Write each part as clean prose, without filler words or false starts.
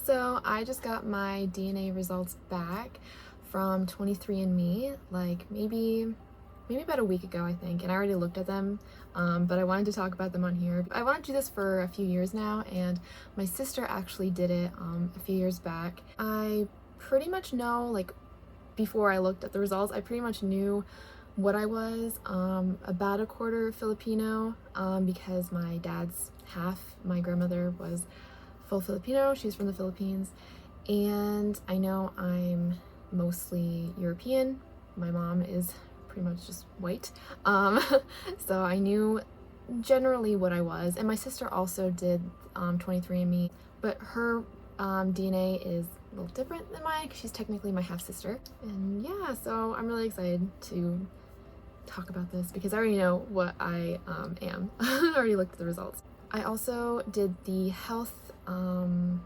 So I just got my DNA results back from 23andme, like maybe about a week ago, I think, and I already looked at them, but I wanted to talk about them on here. I wanted to do this for a few years now, and my sister actually did it a few years back. I pretty much know, like, before I looked at the results, I pretty much knew what I was, about a quarter Filipino, because my dad's half, my grandmother, was full Filipino. She's from the Philippines, and I know I'm mostly European. My mom is pretty much just white, so I knew generally what I was. And my sister also did 23andme, but her DNA is a little different than mine because she's technically my half sister. And yeah, so I'm really excited to talk about this because I already know what I am. I already looked at the results. I also did the health and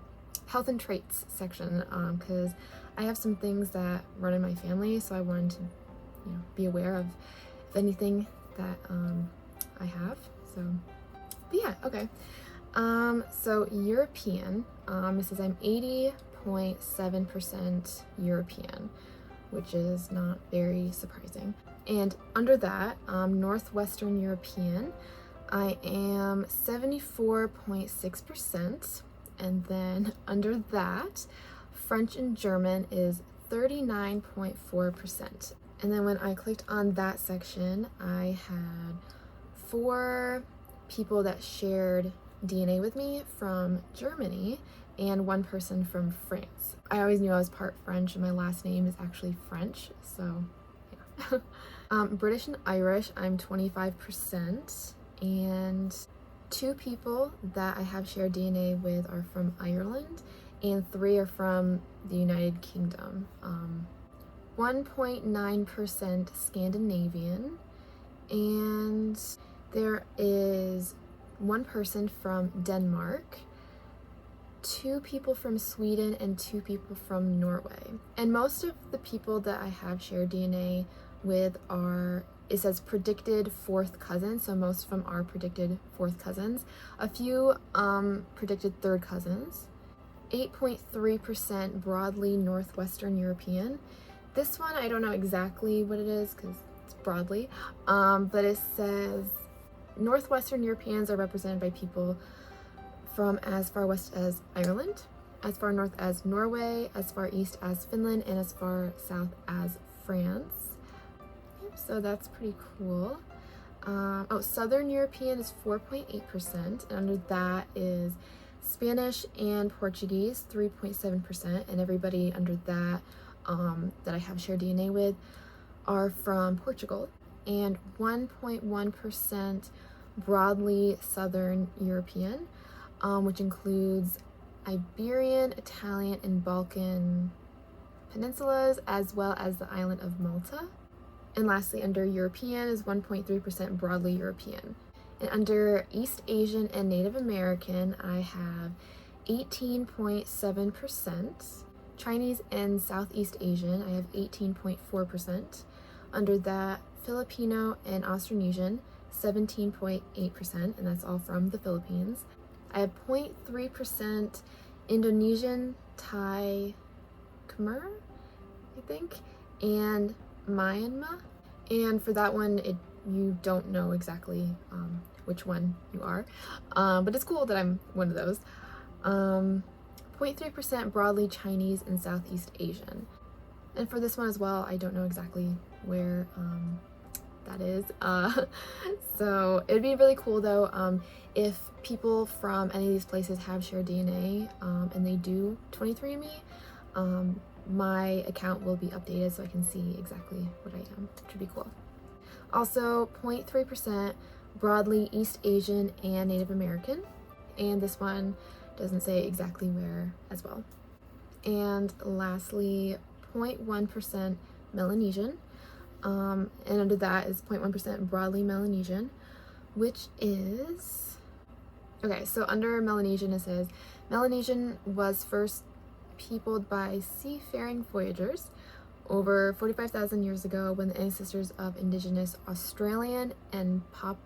traits section because I have some things that run in my family, so I wanted to be aware of if anything that I have. So, but yeah, okay. So European, it says I'm 80.7% European, which is not very surprising. And under that, Northwestern European, I am 74.6%. And then under that, French and German is 39.4%. And then when I clicked on that section, I had 4 people that shared DNA with me from Germany and 1 person from France. I always knew I was part French, and my last name is actually French, so yeah. British and Irish, I'm 25%, and 2 people that I have shared DNA with are from Ireland, and 3 are from the United Kingdom. 1.9% Scandinavian, and there is 1 person from Denmark, 2 people from Sweden, and 2 people from Norway. And most of the people that I have shared DNA with are, it says predicted 4th cousins, so most of them are predicted 4th cousins. A few predicted 3rd cousins. 8.3% broadly Northwestern European. This one, I don't know exactly what it is because it's broadly, but it says Northwestern Europeans are represented by people from as far west as Ireland, as far north as Norway, as far east as Finland, and as far south as France. So that's pretty cool. Southern European is 4.8%, and under that is Spanish and Portuguese, 3.7%, and everybody under that that I have shared DNA with are from Portugal. And 1.1% broadly Southern European, which includes Iberian, Italian, and Balkan peninsulas, as well as the island of Malta. And lastly, under European is 1.3% broadly European. And under East Asian and Native American, I have 18.7%. Chinese and Southeast Asian, I have 18.4%. Under that, Filipino and Austronesian, 17.8%, and that's all from the Philippines. I have 0.3% Indonesian, Thai, Khmer, I think, and Myanmar. And for that one, you don't know exactly which one you are, but it's cool that I'm one of those. 0.3% broadly Chinese and Southeast Asian. And for this one as well, I don't know exactly where that is. So it'd be really cool though if people from any of these places have shared DNA and they do 23andme, my account will be updated so I can see exactly what I am, which would be cool. Also, 0.3% broadly East Asian and Native American, and this one doesn't say exactly where as well. And lastly, 0.1% Melanesian, and under that is 0.1% broadly Melanesian, which is, okay, so under Melanesian it says, Melanesian was first peopled by seafaring voyagers over 45,000 years ago when the ancestors of indigenous Australian and Papua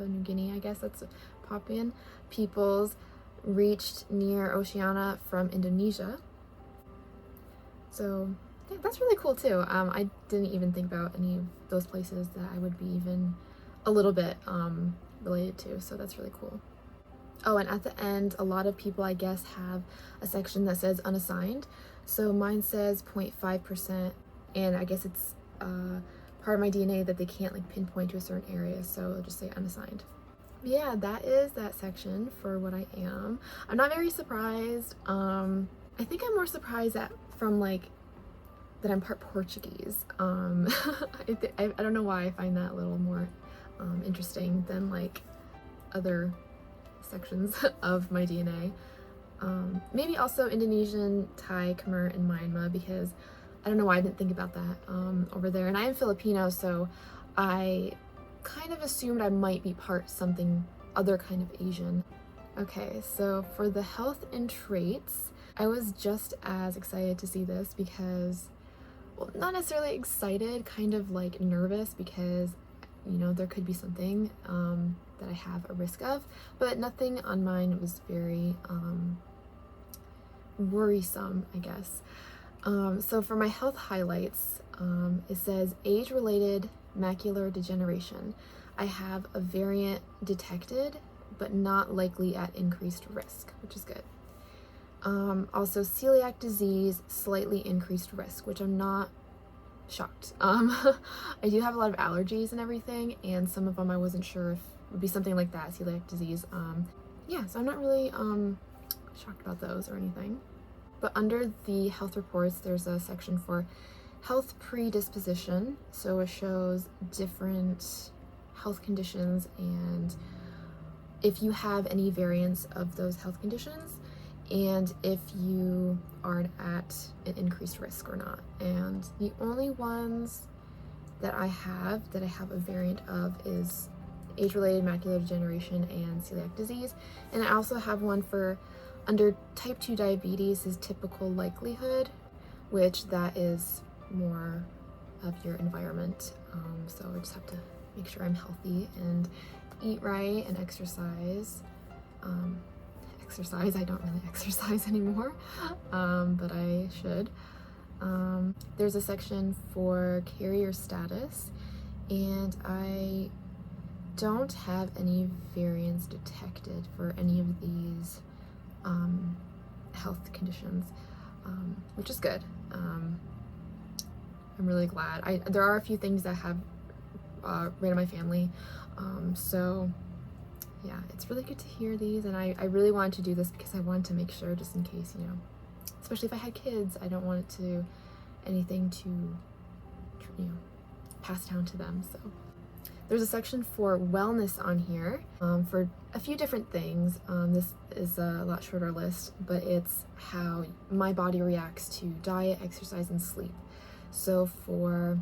New Guinea, I guess that's Papuan peoples reached near Oceania from Indonesia. So yeah, that's really cool too. I didn't even think about any of those places that I would be even a little bit related to, so that's really cool. Oh, and at the end, a lot of people, I guess, have a section that says unassigned. So mine says 0.5%, and I guess it's part of my DNA that they can't like pinpoint to a certain area, so it'll just say unassigned. Yeah, that is that section for what I am. I'm not very surprised. I think I'm more surprised that from like that I'm part Portuguese. I don't know why I find that a little more interesting than like other sections of my DNA. Maybe also Indonesian, Thai, Khmer, and Myanmar, because I don't know why I didn't think about that over there. And I am Filipino, so I kind of assumed I might be part something other kind of Asian. Okay, so for the health and traits, I was just as excited to see this because, well, not necessarily excited, kind of like nervous because, you know, there could be something that I have a risk of, but nothing on mine was very worrisome, I guess. So for my health highlights, it says age-related macular degeneration. I have a variant detected, but not likely at increased risk, which is good. Also celiac disease, slightly increased risk, which I'm not shocked. I do have a lot of allergies and everything, and some of them I wasn't sure if it would be something like that, celiac disease. Yeah, so I'm not really shocked about those or anything. But under the health reports, there's a section for health predisposition. So it shows different health conditions and if you have any variants of those health conditions and if you are at an increased risk or not. And the only ones that I have a variant of is age-related macular degeneration and celiac disease. And I also have one for under type 2 diabetes is typical likelihood, which that is more of your environment. So I just have to make sure I'm healthy and eat right and exercise. I don't really exercise anymore, but I should. There's a section for carrier status, and I don't have any variants detected for any of these health conditions, which is good. I'm really glad. There are a few things that have ran in my family, so yeah, it's really good to hear these, and I really wanted to do this because I wanted to make sure, just in case, you know, especially if I had kids, I don't want it to anything to, you know, pass down to them. So there's a section for wellness on here for a few different things. This is a lot shorter list, but it's how my body reacts to diet, exercise, and sleep. So for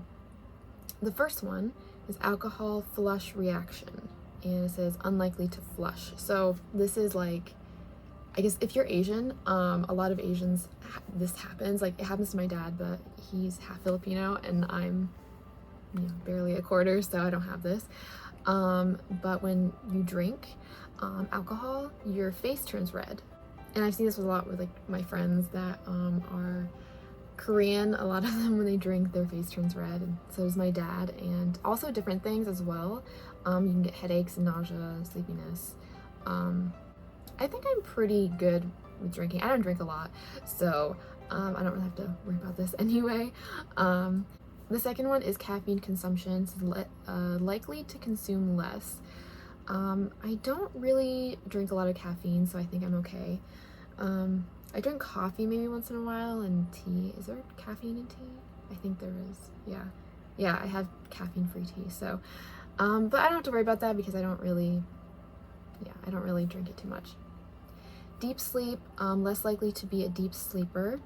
the first one is alcohol flush reaction, and it says unlikely to flush. So this is like, I guess if you're Asian, a lot of Asians, this happens. Like, it happens to my dad, but he's half Filipino and I'm, you know, barely a quarter, so I don't have this. But when you drink alcohol, your face turns red. And I've seen this a lot with like my friends that are Korean. A lot of them, when they drink, their face turns red, and so does my dad. And also different things as well. You can get headaches, nausea, sleepiness. I think I'm pretty good with drinking. I don't drink a lot, so I don't really have to worry about this anyway. The second one is caffeine consumption, so likely to consume less. I don't really drink a lot of caffeine, so I think I'm okay. I drink coffee maybe once in a while, and tea. Is there caffeine in tea? I think there is. Yeah, I have caffeine-free tea, so but I don't have to worry about that because I don't really drink it too much. Deep sleep, less likely to be a deep sleeper.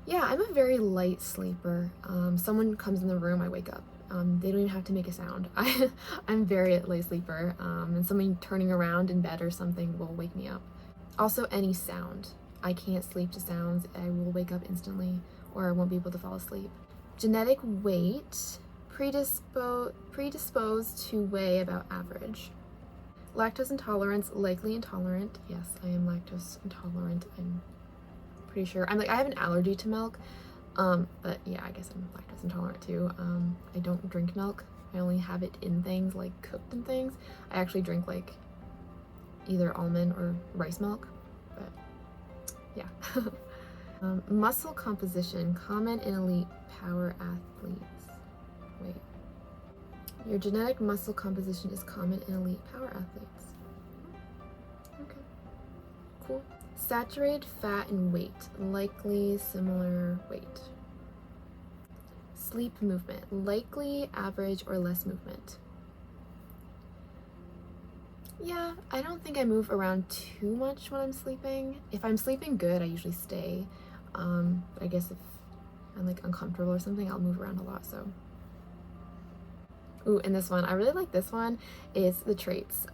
Yeah, I'm a very light sleeper. Someone comes in the room, I wake up. They don't even have to make a sound. I'm very light sleeper, and someone turning around in bed or something will wake me up. Also, any sound. I can't sleep to sounds. I will wake up instantly, or I won't be able to fall asleep. Genetic weight, predisposed to weigh about average. Lactose intolerance, likely intolerant. Yes, I am lactose intolerant. I'm pretty sure. I have an allergy to milk. But yeah, I guess I'm lactose intolerant too. I don't drink milk. I only have it in things, like cooked in things. I actually drink like either almond or rice milk, but yeah. Muscle composition, common in elite power athletes. Wait. Your genetic muscle composition is common in elite power athletes. Okay, cool. Saturated fat and weight, likely similar weight. Sleep movement, likely average or less movement. Yeah, I don't think I move around too much when I'm sleeping. If I'm sleeping good, I usually stay. But I guess if I'm like uncomfortable or something, I'll move around a lot, so. Ooh, and this one, I really like this one. It's the traits.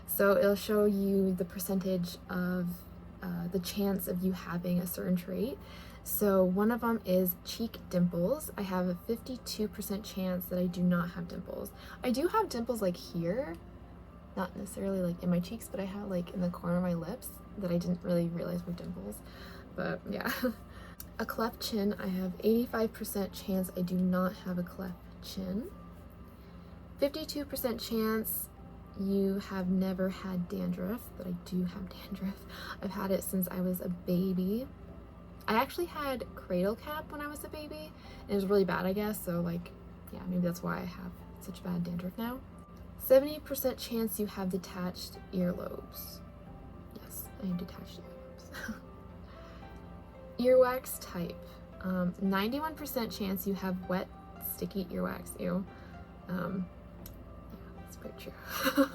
So it'll show you the percentage of the chance of you having a certain trait. So one of them is cheek dimples. I have a 52% chance that I do not have dimples. I do have dimples like here, not necessarily like in my cheeks, but I have like in the corner of my lips that I didn't really realize were dimples. But yeah. A cleft chin, I have 85% chance I do not have a cleft chin. 52% chance you have never had dandruff, but I do have dandruff. I've had it since I was a baby. I actually had cradle cap when I was a baby, and it was really bad, I guess, so like, yeah, maybe that's why I have such bad dandruff now. 70% chance you have detached earlobes. Yes, I have detached earlobes. Earwax type. 91% chance you have wet, sticky earwax. Ew. Yeah, that's pretty true.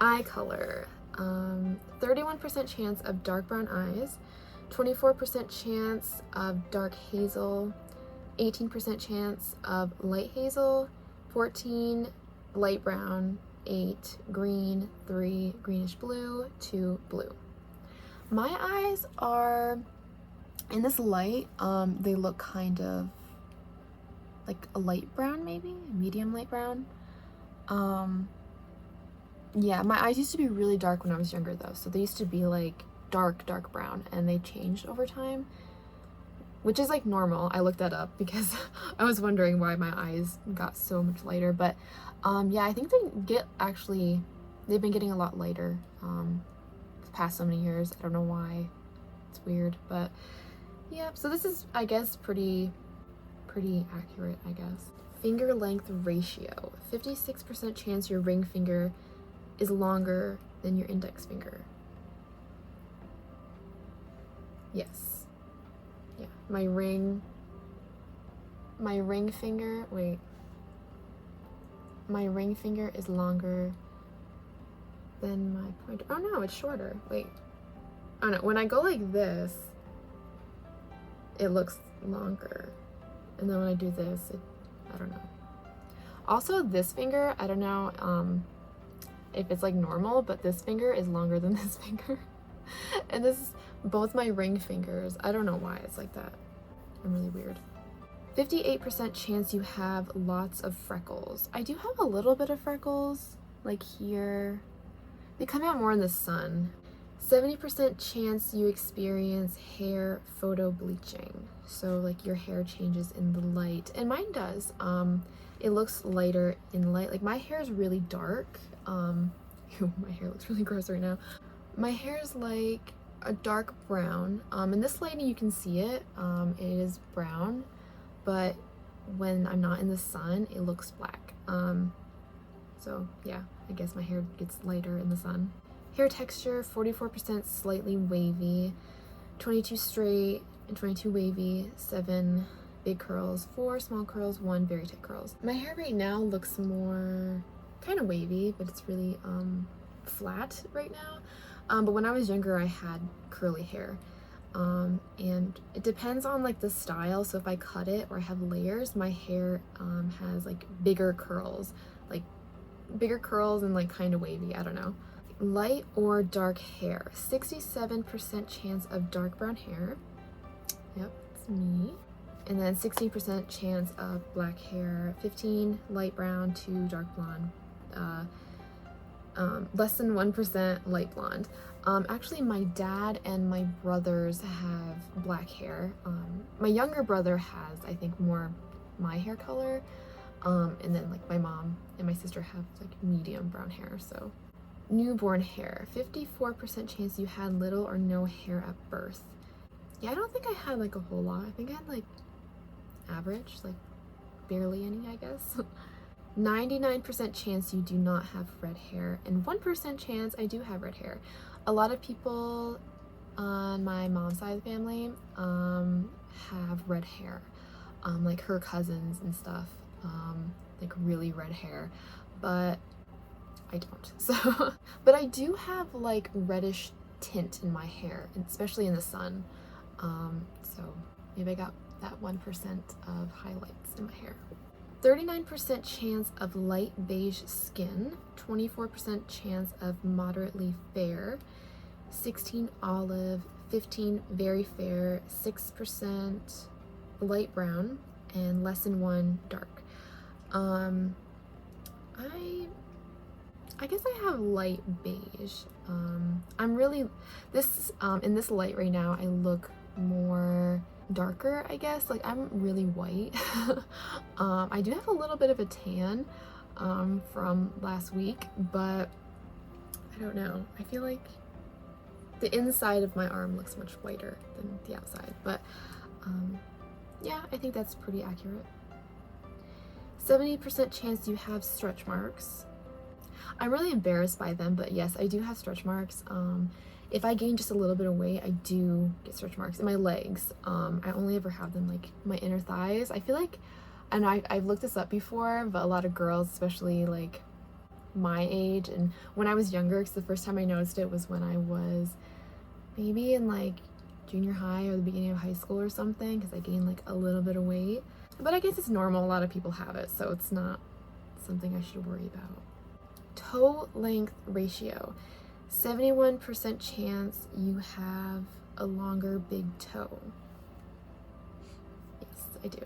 Eye color. 31% chance of dark brown eyes. 24% chance of dark hazel. 18% chance of light hazel. 14 light brown. 8 green. 3 greenish blue. 2 blue. My eyes are, in this light, they look kind of like a light brown, maybe medium light brown. Yeah, my eyes used to be really dark when I was younger though, so they used to be like dark brown, and they changed over time, which is like normal. I looked that up because I was wondering why my eyes got so much lighter, but yeah, I think they've been getting a lot lighter the past so many years. I don't know why. It's weird, but yeah, so this is, I guess, pretty accurate, I guess. Finger length ratio. 56% chance your ring finger is longer than your index finger. Yes. Yeah, my ring finger, wait. My ring finger is longer than my pointer. Oh no, it's shorter. Wait. Oh no, when I go like this, it looks longer. And then when I do this, I don't know. Also, this finger, I don't know if it's like normal, but this finger is longer than this finger. And this is both my ring fingers. I don't know why it's like that. I'm really weird. 58% chance you have lots of freckles. I do have a little bit of freckles, like here. They come out more in the sun. 70% chance you experience hair photo bleaching. So like your hair changes in the light, and mine does. It looks lighter in light. Like my hair is really dark. Ew, my hair looks really gross right now. My hair is like a dark brown. In this lighting you can see it. It is brown, but when I'm not in the sun, it looks black. So yeah, I guess my hair gets lighter in the sun. Hair texture, 44% slightly wavy, 22 straight and 22 wavy, 7 big curls, 4 small curls, 1 very tight curls. My hair right now looks more kind of wavy, but it's really flat right now. But when I was younger, I had curly hair. And it depends on like the style. So if I cut it or I have layers, my hair has like bigger curls and like kind of wavy. I don't know. Light or dark hair. 67% chance of dark brown hair. Yep, it's me. And then 16% chance of black hair. 15 light brown to dark blonde. less than 1% light blonde. Actually, my dad and my brothers have black hair. My younger brother has, I think, more my hair color. And then like my mom and my sister have like medium brown hair. So newborn hair, 54% chance you had little or no hair at birth. Yeah, I don't think I had like a whole lot. I think I had like average, like barely any, I guess. 99% chance you do not have red hair, and 1% chance I do have red hair. A lot of people on my mom's side of the family have red hair, like her cousins and stuff, like really red hair, but I don't. So, but I do have like reddish tint in my hair, especially in the sun. So maybe I got that 1% of highlights in my hair. 39% chance of light beige skin, 24% chance of moderately fair, 16 olive, 15 very fair, 6% light brown, and less than 1 dark. I guess I have light beige. I'm really, this, in this light right now, I look more darker, I guess. Like, I'm really white. I do have a little bit of a tan from last week, but I don't know. I feel like the inside of my arm looks much whiter than the outside, but yeah, I think that's pretty accurate. 70% chance you have stretch marks. I'm really embarrassed by them, but yes, I do have stretch marks. If I gain just a little bit of weight, I do get stretch marks in my legs. I only ever have them like my inner thighs. I feel like, and I've looked this up before, but a lot of girls, especially like my age, and when I was younger, because the first time I noticed it was when I was maybe in like junior high or the beginning of high school or something, because I gained like a little bit of weight. But I guess it's normal, a lot of people have it, so it's not something I should worry about. Toe length ratio. 71% chance you have a longer big toe. Yes, I do.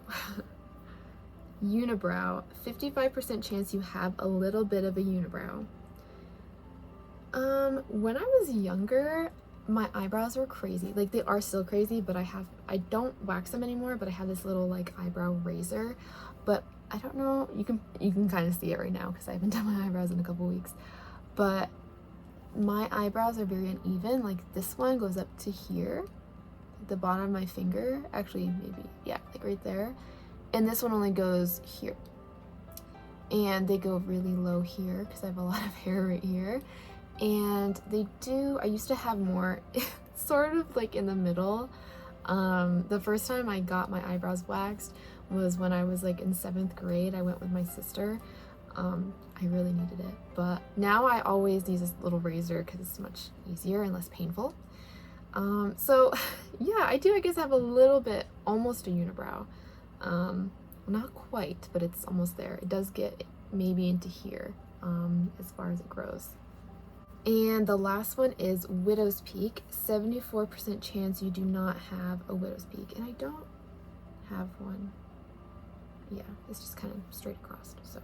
Unibrow. 55% chance you have a little bit of a unibrow. When I was younger, my eyebrows were crazy. Like, they are still crazy, but I don't wax them anymore, but I have this little like eyebrow razor. But I don't know, you can kind of see it right now because I haven't done my eyebrows in a couple weeks. But my eyebrows are very uneven. Like, this one goes up to here, the bottom of my finger. Actually, maybe, yeah, like right there. And this one only goes here. And they go really low here because I have a lot of hair right here. And I used to have more sort of like in the middle. The first time I got my eyebrows waxed was when I was like in 7th grade. I went with my sister. I really needed it, but now I always use this little razor because it's much easier and less painful. So yeah, I guess have a little bit, almost a unibrow. Not quite, but it's almost there. It does get maybe into here, as far as it grows. And the last one is widow's peak. 74% chance you do not have a widow's peak, and I don't have one. Yeah, it's just kind of straight across, so.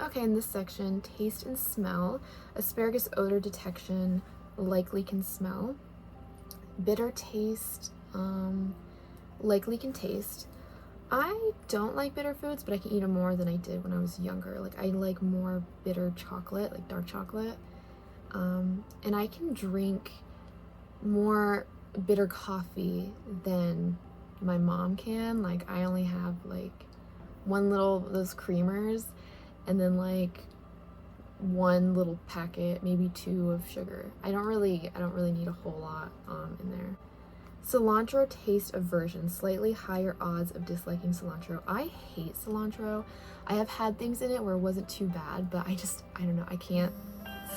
Okay, in this section, taste and smell. Asparagus odor detection, likely can smell. Bitter taste, likely can taste. I don't like bitter foods, but I can eat them more than I did when I was younger. Like, I like more bitter chocolate, like dark chocolate. And I can drink more bitter coffee than my mom can. Like, I only have like one little, those creamers, and then like one little packet, maybe 2 of sugar. I don't really need a whole lot in there. Cilantro taste aversion, slightly higher odds of disliking cilantro. I hate cilantro. I have had things in it where it wasn't too bad, but I don't know, I can't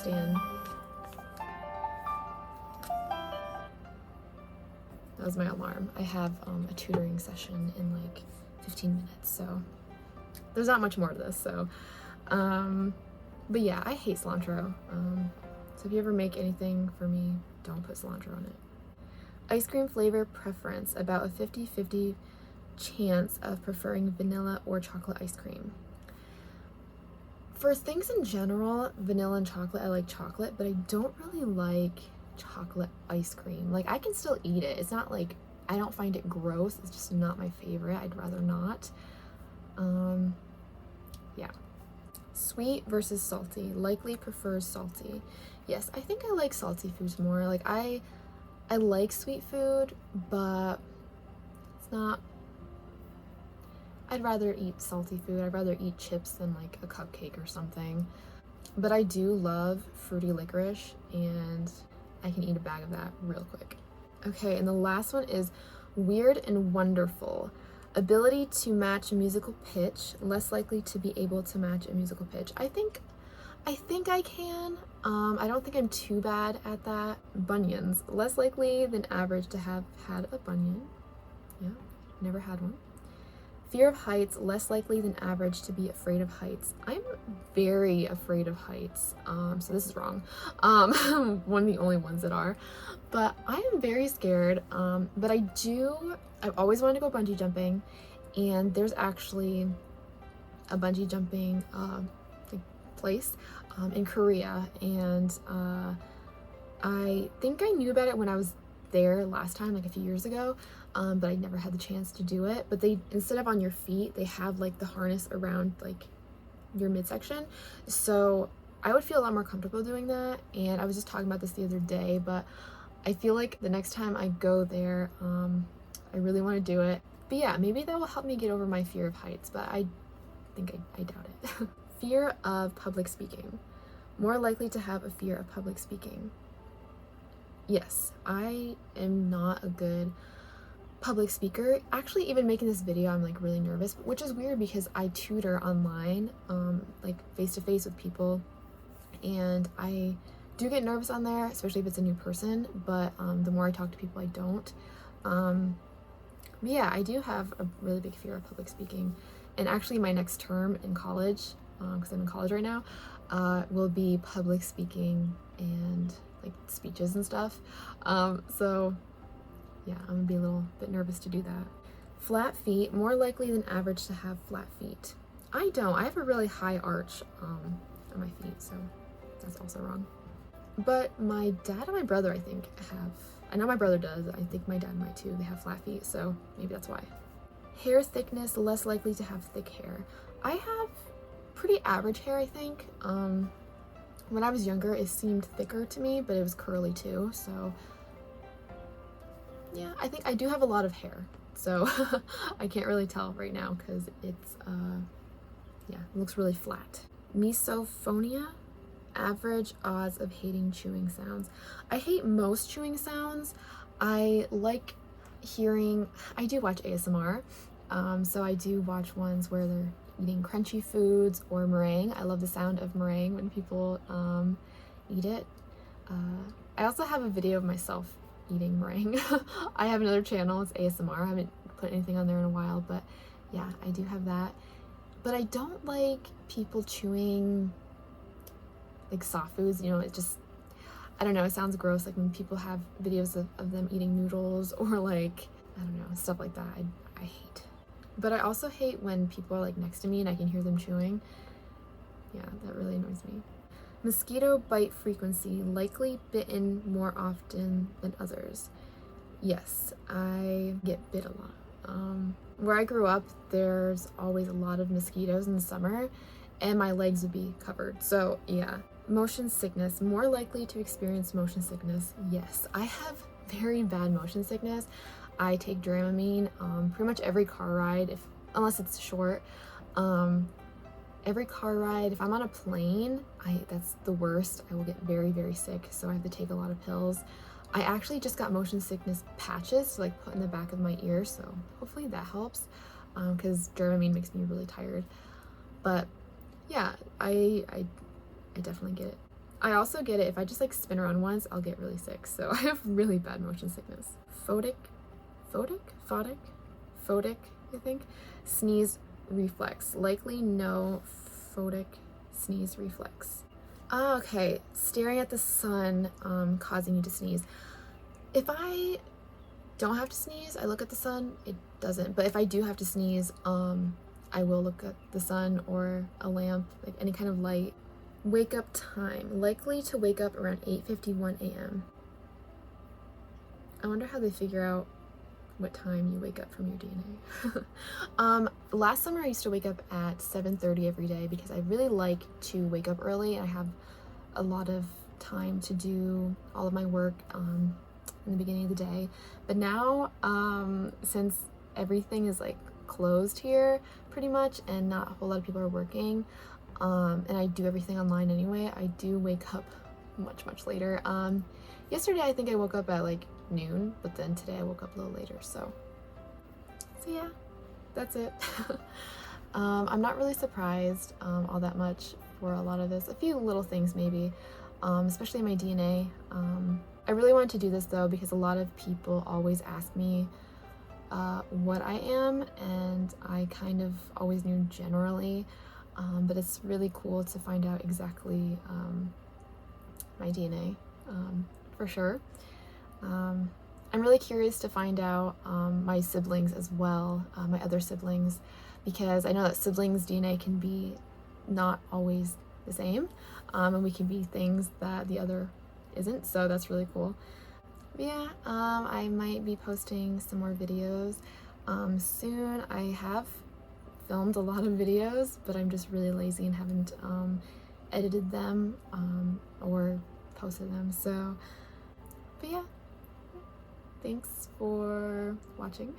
stand. That was my alarm. I have a tutoring session in like 15 minutes, so there's not much more to this, so but yeah, I hate cilantro. So if you ever make anything for me, don't put cilantro on it. Ice cream flavor preference, about a 50-50 chance of preferring vanilla or chocolate ice cream. For things in general, vanilla and chocolate, I like chocolate, but I don't really like chocolate ice cream. Like, I can still eat it. It's not like, I don't find it gross. It's just not my favorite. I'd rather not. Yeah. Sweet versus salty. Likely prefers salty. Yes, I think I like salty foods more. Like, I like sweet food, but it's not, I'd rather eat salty food. I'd rather eat chips than like a cupcake or something. But I do love fruity licorice, and I can eat a bag of that real quick. Okay, and the last one is weird and wonderful. Ability to match a musical pitch, less likely to be able to match a musical pitch. I think I can. I don't think I'm too bad at that. Bunions, less likely than average to have had a bunion. Yeah, never had one. Fear of heights, less likely than average to be afraid of heights. I'm very afraid of heights, so this is wrong. One of the only ones that are. But I am very scared, but I've always wanted to go bungee jumping, and there's actually a bungee jumping place in Korea, and I think I knew about it when I was there last time, like a few years ago, but I never had the chance to do it. But they, instead of on your feet, they have like the harness around like your midsection, so I would feel a lot more comfortable doing that. And I was just talking about this the other day, but I feel like the next time I go there, I really want to do it. But yeah, maybe that will help me get over my fear of heights, but I think I doubt it. Fear of public speaking. More likely to have a fear of public speaking. Yes, I am not a good public speaker. Actually, even making this video, I'm like really nervous, which is weird because I tutor online, like face-to-face with people, and I do get nervous on there, especially if it's a new person, but the more I talk to people, I don't. But yeah, I do have a really big fear of public speaking. And actually my next term in college, because I'm in college right now, will be public speaking and like speeches and stuff. So yeah, I'm gonna be a little bit nervous to do that. Flat feet, more likely than average to have flat feet. I don't. I have a really high arch on my feet, so that's also wrong. But my dad and my brother, I think, have, I know my brother does, I think my dad might too, they have flat feet, so maybe that's why. Hair thickness, less likely to have thick hair. I have pretty average hair, I think. When I was younger, it seemed thicker to me, but it was curly too, so yeah, I think I do have a lot of hair, so I can't really tell right now because it's, yeah, it looks really flat. Misophonia, average odds of hating chewing sounds. I hate most chewing sounds. I like hearing, I do watch ASMR, so I do watch ones where they're eating crunchy foods or meringue. I love the sound of meringue when people eat it. I also have a video of myself eating meringue. I have another channel, it's ASMR. I haven't put anything on there in a while, but yeah, I do have that. But I don't like people chewing like soft foods, you know, it just, I don't know, it sounds gross, like when people have videos of them eating noodles or like, I don't know, stuff like that. I hate. But I also hate when people are like next to me and I can hear them chewing. Yeah, that really annoys me. Mosquito bite frequency, likely bitten more often than others. Yes, I get bit a lot. Where I grew up, there's always a lot of mosquitoes in the summer and my legs would be covered. So yeah. Motion sickness, more likely to experience motion sickness. Yes, I have very bad motion sickness. I take Dramamine pretty much every car ride, unless it's short. Every car ride, if I'm on a plane, that's the worst. I will get very, very sick, so I have to take a lot of pills. I actually just got motion sickness patches to like put in the back of my ear, so hopefully that helps, because Dramamine makes me really tired. But yeah, I definitely get it. I also get it if I just like spin around once, I'll get really sick. So I have really bad motion sickness. Photic, I think. Sneeze reflex. Likely no photic sneeze reflex. Ah, okay. Staring at the sun causing you to sneeze. If I don't have to sneeze, I look at the sun, it doesn't. But if I do have to sneeze, I will look at the sun or a lamp, like any kind of light. Wake up time, likely to wake up around 8:51 a.m. I wonder how they figure out what time you wake up from your DNA. Last summer I used to wake up at 7:30 every day because I really like to wake up early. I have a lot of time to do all of my work in the beginning of the day. But now, since everything is like closed here pretty much and not a whole lot of people are working, and I do everything online anyway, I do wake up much later. Yesterday I think I woke up at like noon, but then today I woke up a little later, so yeah, that's it. I'm not really surprised all that much for a lot of this. A few little things maybe, especially my DNA. I really wanted to do this though because a lot of people always ask me what I am, and I kind of always knew generally, but it's really cool to find out exactly my DNA for sure. I'm really curious to find out my siblings as well, my other siblings, because I know that siblings' DNA can be not always the same, and we can be things that the other isn't, so that's really cool. But yeah, I might be posting some more videos soon. I have filmed a lot of videos, but I'm just really lazy and haven't edited them or posted them, so but yeah, thanks for watching.